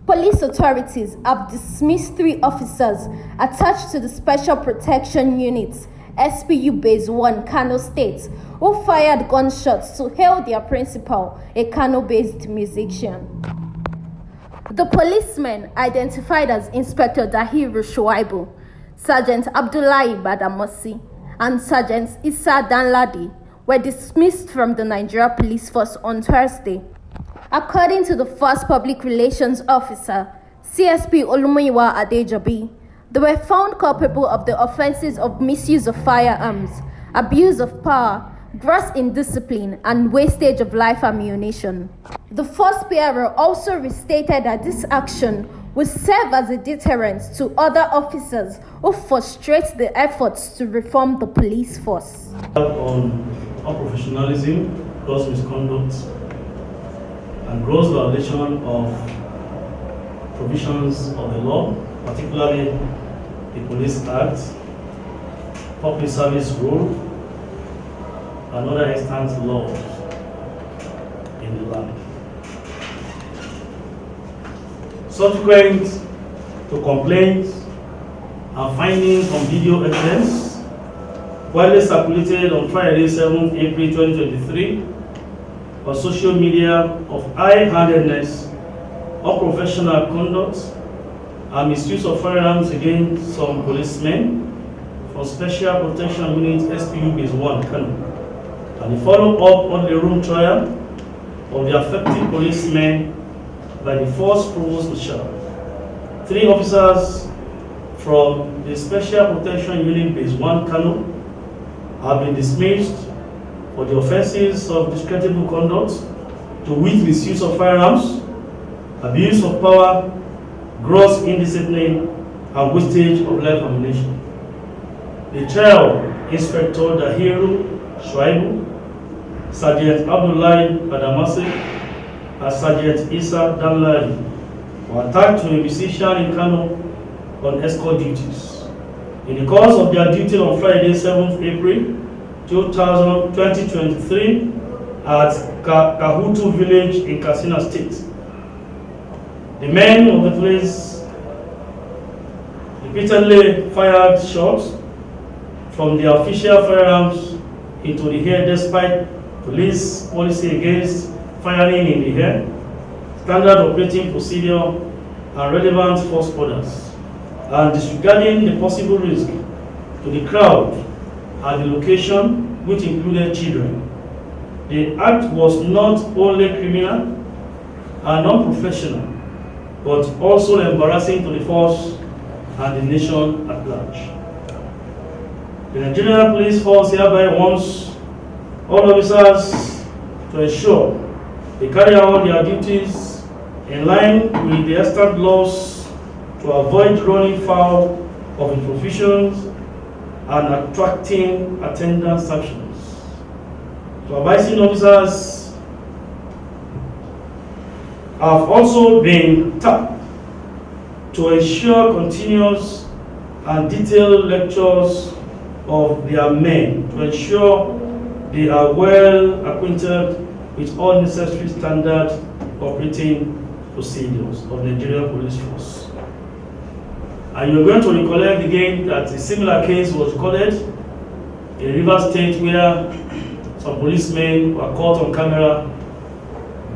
Police authorities have dismissed 3 officers attached to the Special Protection Unit, SPU Base 1, Kano State, who fired gunshots to hail their principal, a Kano-based musician. The policemen, identified as Inspector Dahiru Shuaibu, Sergeant Abdullahi Badamasi, and Sergeant Isah Danladi, were dismissed from the Nigeria Police Force on Thursday. According to the Force Public Relations Officer, CSP Olumuyiwa Adejobi, they were found culpable of the offences of misuse of firearms, abuse of power, gross indiscipline, and wastage of live ammunition. The FPRO also restated that this action will serve as a deterrent to other officers who frustrate the efforts to reform the police force. On unprofessionalism, gross misconduct, and gross violation of provisions of the law, particularly the Police Act, Public Service Rule, and other extant laws in the land. Subsequent to complaints and findings from video evidence widely circulated on Friday, 7th April 2023, on social media of high-handedness, unprofessional conduct, and misuse of firearms against some policemen from Special Protection Unit SPU Base 1, Kano, and the follow-up on the room trial of the affected policemen by the Force Spokesperson. 3 officers from the Special Protection Unit Base 1, Kano, have been dismissed for the offences of discreditable conduct, to wit misuse of firearms, abuse of power, gross indiscipline, and wastage of live ammunition. The trial, Inspector Dahiru Shuaibu, Sergeant Abdullahi Badamasi, and Sergeant Isah Danladi were attacked to a musician in Kano on escort duties. In the course of their duty on Friday, 7th April 2023 at Kahutu village in Katsina State, the men of the place repeatedly fired shots from their official firearms into the air despite police policy against firing in the air, standard operating procedure, and relevant force orders, and disregarding the possible risk to the crowd at the location, which included children. The act was not only criminal and unprofessional, but also embarrassing to the force and the nation at large. The Nigerian Police Force hereby wants all officers to ensure they carry out their duties in line with the extant laws to avoid running foul of the provisions and attracting attendance sanctions. Supervising officers have also been tapped to ensure continuous and detailed lectures of their men to ensure they are well acquainted with all necessary standard operating procedures of the Nigerian Police Force. And you're going to recollect again that a similar case was recorded in Rivers State, where some policemen were caught on camera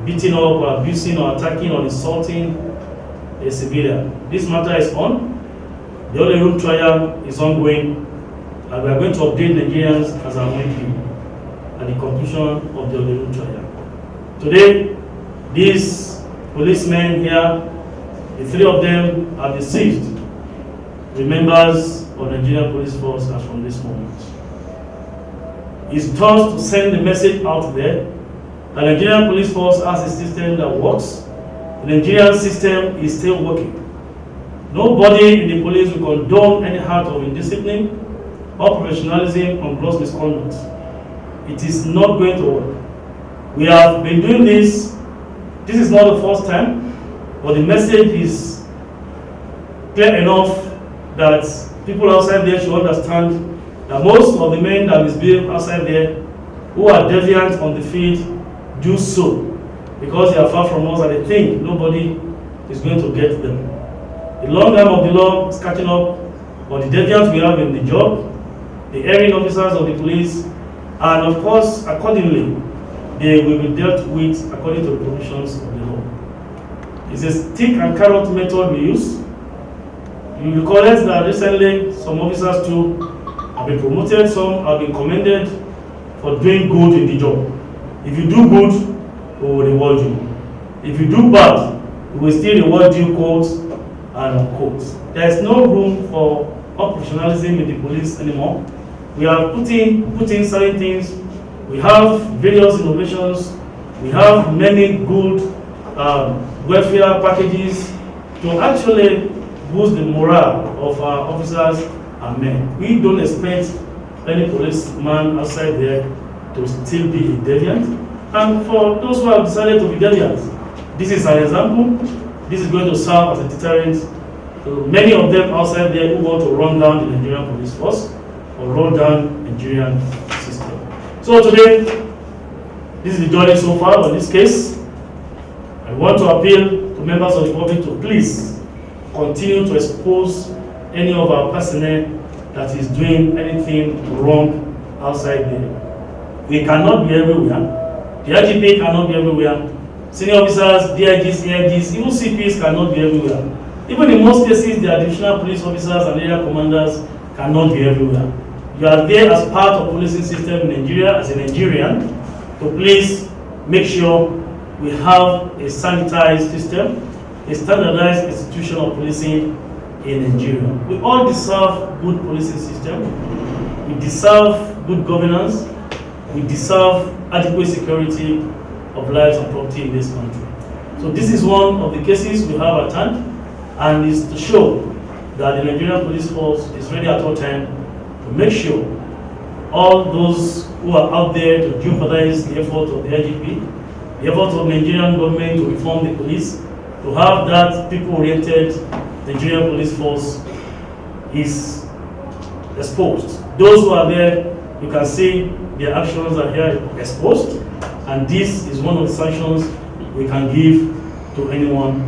beating up or abusing or attacking or insulting a civilian. This matter is on. The only room trial is ongoing, and we are going to update Nigerians as and when due at the conclusion of the room trial. Today, these policemen here, the 3 of them are deceased, the members of the Nigerian Police Force as from this moment. It's just to send the message out there that the Nigerian Police Force has a system that works. The Nigerian system is still working. Nobody in the police will condone any act of indiscipline or professionalism or gross misconduct. It is not going to work. We have been doing this. This is not the first time, but the message is clear enough that people outside there should understand that most of the men that misbehave outside there, who are deviant on the field, do so because they are far from us and they think nobody is going to get them. The long arm of the law is catching up on the deviants we have in the job, the erring officers of the police, and of course, accordingly, they will be dealt with according to the provisions of the law. It's a stick and carrot method we use. You recollect that recently some officers too have been promoted, some have been commended for doing good in the job. If you do good, we will reward you. If you do bad, we will still reward you, quote and unquote. There is no room for unprofessionalism in the police anymore. We are putting certain things. We have various innovations. We have many good welfare packages to actually boost the morale of our officers and men. We don't expect any policeman outside there to still be a deviant. And for those who have decided to be deviant, this is an example. This is going to serve as a deterrent to many of them outside there who want to run down the Nigerian police force or run down the Nigerian system. So today, this is the journey so far on this case. I want to appeal to members of the public to please continue to expose any of our personnel that is doing anything wrong outside there. We cannot be everywhere. The IGP cannot be everywhere. Senior officers, DIGs, AIGs, even CPs cannot be everywhere. Even in most cases, the additional police officers and area commanders cannot be everywhere. You are there as part of the policing system in Nigeria, as a Nigerian, to please make sure we have a sanitized system, a standardized institution of policing in Nigeria. We all deserve good policing system. We deserve good governance. We deserve adequate security of lives and property in this country. So this is one of the cases we have at hand, and is to show that the Nigerian police force is ready at all time to make sure all those who are out there to jeopardize the effort of the IGP, the effort of the Nigerian government to reform the police, to have that people-oriented Nigerian police force is exposed. Those who are there, you can see their actions are here exposed, and this is one of the sanctions we can give to any one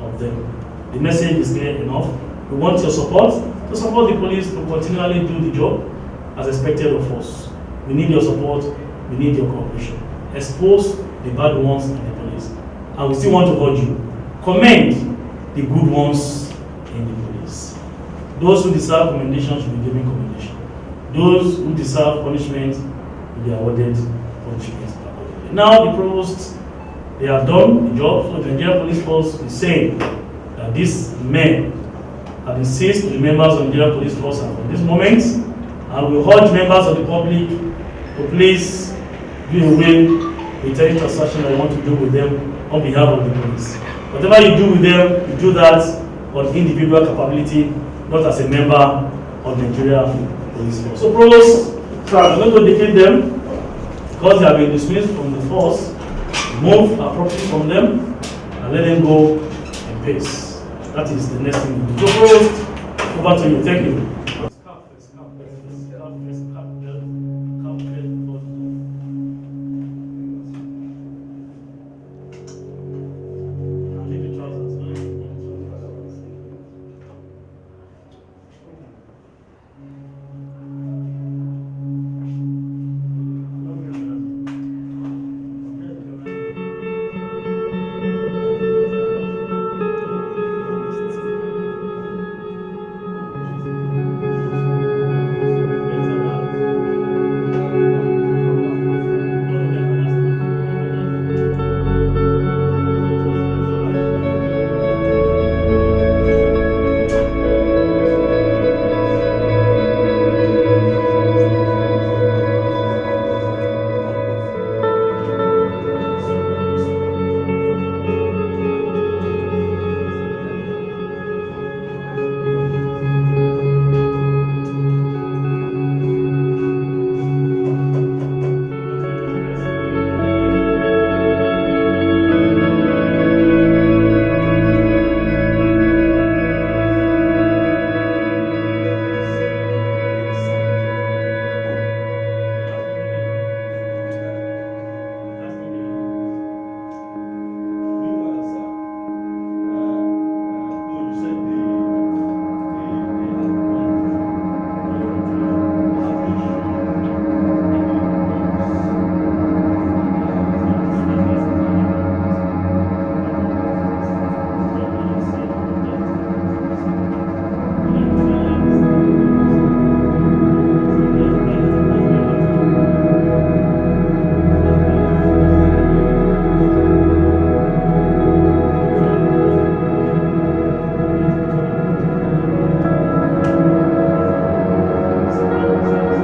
of them. The message is clear enough. We want your support to support the police to continually do the job as expected of us. We need your support, we need your cooperation. Expose the bad ones in the police. And we still want to urge you, commend the good ones in the police. Those who deserve commendation should be given commendation. Those who deserve punishment will be awarded punishment. Now the provost, they have done the job, so the Nigerian Police Force is saying that these men have been seized to the members of the Nigerian Police Force at this moment, and we urge members of the public to please do away with any transaction that you want to do with them on behalf of the police. Whatever you do with them, you do that on individual capability, not as a member of the Nigerian Police Force. So provost, I'm going to defeat them because they have been dismissed from the force, remove our property from them, and let them go in peace. That is the next thing we do. So provost, over to you. Thank you.